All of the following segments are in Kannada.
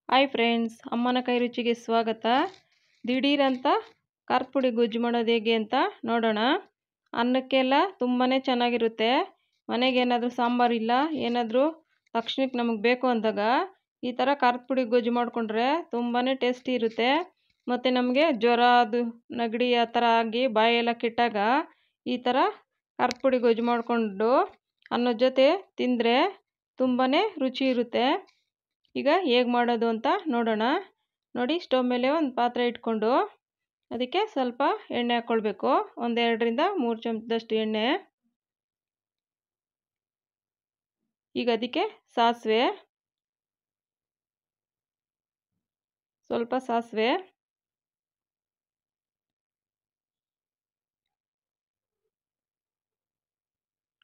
ಹಾಯ್ ಫ್ರೆಂಡ್ಸ್, ಅಮ್ಮನ ಕೈ ರುಚಿಗೆ ಸ್ವಾಗತ. ದಿಢೀರಂತ ಖಾರದ ಪುಡಿ ಗೊಜ್ಜು ಮಾಡೋದು ಹೇಗೆ ಅಂತ ನೋಡೋಣ. ಅನ್ನಕ್ಕೆಲ್ಲ ತುಂಬಾ ಚೆನ್ನಾಗಿರುತ್ತೆ. ಮನೆಗೆ ಏನಾದರೂ ಸಾಂಬಾರು ಇಲ್ಲ, ಏನಾದರೂ ತಕ್ಷಣಕ್ಕೆ ನಮಗೆ ಬೇಕು ಅಂದಾಗ ಈ ಥರ ಖಾರದ ಪುಡಿ ಗೊಜ್ಜು ಮಾಡಿಕೊಂಡ್ರೆ ತುಂಬಾ ಟೇಸ್ಟಿ ಇರುತ್ತೆ. ಮತ್ತು ನಮಗೆ ಜ್ವರ, ಅದು ನೆಗಡಿ ಆ ಥರ ಆಗಿ ಬಾಯೆಲ್ಲ ಕೆಟ್ಟಾಗ ಈ ಥರ ಖಾರದ ಪುಡಿ ಗೊಜ್ಜು ಮಾಡಿಕೊಂಡು ಅನ್ನದ ಜೊತೆ ತಿಂದರೆ ತುಂಬಾ ರುಚಿ ಇರುತ್ತೆ. ಈಗ ಹೇಗೆ ಮಾಡೋದು ಅಂತ ನೋಡೋಣ. ನೋಡಿ, ಸ್ಟವ್ ಮೇಲೆ ಒಂದು ಪಾತ್ರೆ ಇಟ್ಕೊಂಡು ಅದಕ್ಕೆ ಸ್ವಲ್ಪ ಎಣ್ಣೆ ಹಾಕ್ಕೊಳ್ಬೇಕು. 2-3 ಚಮಚದಷ್ಟು ಎಣ್ಣೆ. ಈಗ ಅದಕ್ಕೆ ಸಾಸಿವೆ, ಸ್ವಲ್ಪ ಸಾಸಿವೆ,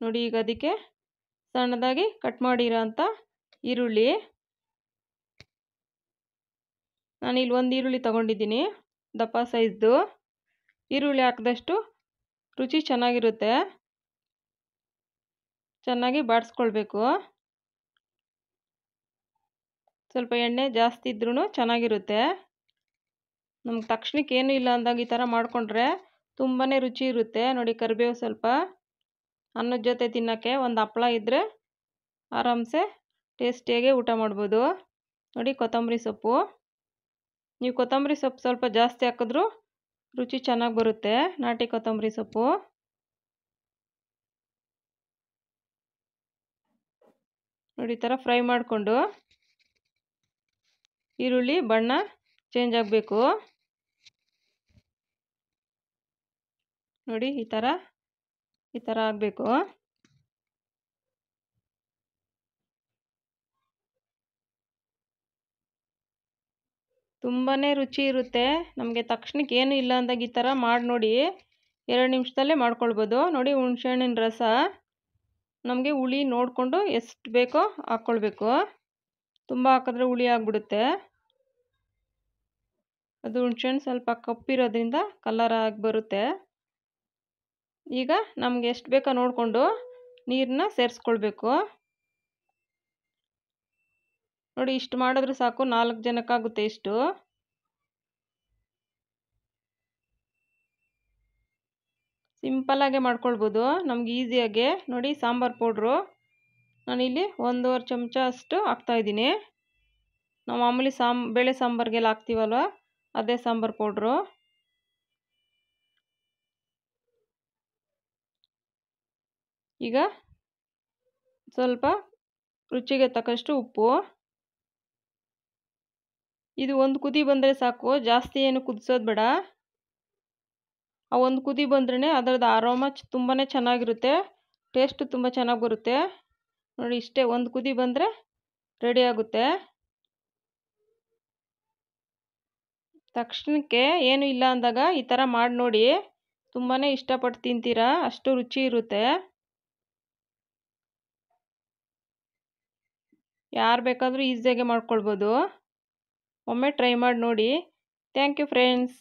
ನೋಡಿ ಈಗ ಅದಕ್ಕೆ ಸಣ್ಣದಾಗಿ ಕಟ್ ಮಾಡಿರೋ ಅಂಥ ಈರುಳ್ಳಿ. ನಾನಿಲ್ಲಿ ಒಂದು ಈರುಳ್ಳಿ ತಗೊಂಡಿದ್ದೀನಿ, ದಪ್ಪ ಸೈಜ್ದು. ಈರುಳ್ಳಿ ಹಾಕಿದಷ್ಟು ರುಚಿ ಚೆನ್ನಾಗಿರುತ್ತೆ. ಚೆನ್ನಾಗಿ ಬಾಡಿಸ್ಕೊಳ್ಬೇಕು. ಸ್ವಲ್ಪ ಎಣ್ಣೆ ಜಾಸ್ತಿ ಇದ್ರೂ ಚೆನ್ನಾಗಿರುತ್ತೆ. ನಮ್ಗೆ ತಕ್ಷಣಕ್ಕೆ ಏನೂ ಇಲ್ಲ ಅಂದಾಗ ಈ ಥರ ಮಾಡಿಕೊಂಡ್ರೆ ತುಂಬಾ ರುಚಿ ಇರುತ್ತೆ. ನೋಡಿ, ಕರಿಬೇವು ಸ್ವಲ್ಪ, ಅನ್ನದ ಜೊತೆ ತಿನ್ನೋಕ್ಕೆ ಒಂದು ಹಪ್ಪಳ ಇದ್ದರೆ ಆರಾಮ್ಸೆ ಟೇಸ್ಟಿಯಾಗಿ ಊಟ ಮಾಡ್ಬೋದು. ನೋಡಿ, ಕೊತ್ತಂಬರಿ ಸೊಪ್ಪು. ನೀವು ಕೊತ್ತಂಬರಿ ಸೊಪ್ಪು ಸ್ವಲ್ಪ ಜಾಸ್ತಿ ಹಾಕಿದ್ರೂ ರುಚಿ ಚೆನ್ನಾಗಿ ಬರುತ್ತೆ. ನಾಟಿ ಕೊತ್ತಂಬರಿ ಸೊಪ್ಪು. ನೋಡಿ, ಈ ಥರ ಫ್ರೈ ಮಾಡಿಕೊಂಡು ಈರುಳ್ಳಿ ಬಣ್ಣ ಚೇಂಜ್ ಆಗಬೇಕು. ನೋಡಿ, ಈ ಥರ ಆಗಬೇಕು. ತುಂಬಾ ರುಚಿ ಇರುತ್ತೆ. ನಮಗೆ ತಕ್ಷಣಕ್ಕೆ ಏನು ಇಲ್ಲ ಅಂದಾಗ ಈ ಥರ ಮಾಡಿ ನೋಡಿ, 2 ನಿಮಿಷದಲ್ಲೇ ಮಾಡ್ಕೊಳ್ಬೋದು. ನೋಡಿ, ಹುಣಸೆಹಣ್ಣಿನ ರಸ ನಮಗೆ ಹುಳಿ ನೋಡಿಕೊಂಡು ಎಷ್ಟು ಬೇಕೋ ಹಾಕ್ಕೊಳ್ಬೇಕು. ತುಂಬ ಹಾಕಿದ್ರೆ ಹುಳಿ ಆಗಿಬಿಡುತ್ತೆ. ಅದು ಹುಣಸೆಹಣ್ಣು ಸ್ವಲ್ಪ ಕಪ್ಪಿರೋದ್ರಿಂದ ಕಲರ್ ಆಗಿ ಬರುತ್ತೆ. ಈಗ ನಮಗೆ ಎಷ್ಟು ಬೇಕೋ ನೋಡಿಕೊಂಡು ನೀರನ್ನ ಸೇರಿಸ್ಕೊಳ್ಬೇಕು. ನೋಡಿ, ಇಷ್ಟು ಮಾಡಿದ್ರೆ ಸಾಕು, 4 ಜನಕ್ಕಾಗುತ್ತೆ ಇಷ್ಟು. ಸಿಂಪಲ್ಲಾಗೆ ಮಾಡ್ಕೊಳ್ಬೋದು ನಮ್ಗೆ ಈಸಿಯಾಗೆ. ನೋಡಿ, ಸಾಂಬಾರು ಪೌಡ್ರು ನಾನಿಲ್ಲಿ 1.5 ಚಮಚ ಅಷ್ಟು ಹಾಕ್ತಾಯಿದ್ದೀನಿ. ನಾವು ಮಾಮೂಲಿ ಬೇಳೆ ಸಾಂಬಾರಿಗೆಲ್ಲ ಹಾಕ್ತೀವಲ್ವ, ಅದೇ ಸಾಂಬಾರು ಪೌಡ್ರು. ಈಗ ಸ್ವಲ್ಪ ರುಚಿಗೆ ತಕ್ಕಷ್ಟು ಉಪ್ಪು. ಇದು ಒಂದು ಕುದಿ ಬಂದರೆ ಸಾಕು, ಜಾಸ್ತಿ ಏನು ಕುದಿಸೋದು ಬೇಡ. ಆ ಒಂದು ಕುದಿ ಬಂದ್ರೇ ಅದರದ್ದು ಅರೋಮ ತುಂಬಾ ಚೆನ್ನಾಗಿರುತ್ತೆ, ಟೇಸ್ಟು ತುಂಬ ಚೆನ್ನಾಗಿ ಬರುತ್ತೆ. ನೋಡಿ, ಇಷ್ಟೇ, ಒಂದು ಕುದಿ ಬಂದರೆ ರೆಡಿ ಆಗುತ್ತೆ. ತಕ್ಷಣಕ್ಕೆ ಏನು ಇಲ್ಲ ಅಂದಾಗ ಈ ಥರ ಮಾಡಿ ನೋಡಿ, ತುಂಬಾ ಇಷ್ಟಪಟ್ಟು ತಿಂತೀರಾ, ಅಷ್ಟು ರುಚಿ ಇರುತ್ತೆ. ಯಾರು ಬೇಕಾದರೂ ಈಸಿಯಾಗಿ ಮಾಡ್ಕೊಳ್ಬೋದು. ಒಮ್ಮೆ ಟ್ರೈ ಮಾಡಿ ನೋಡಿ. Thank you friends.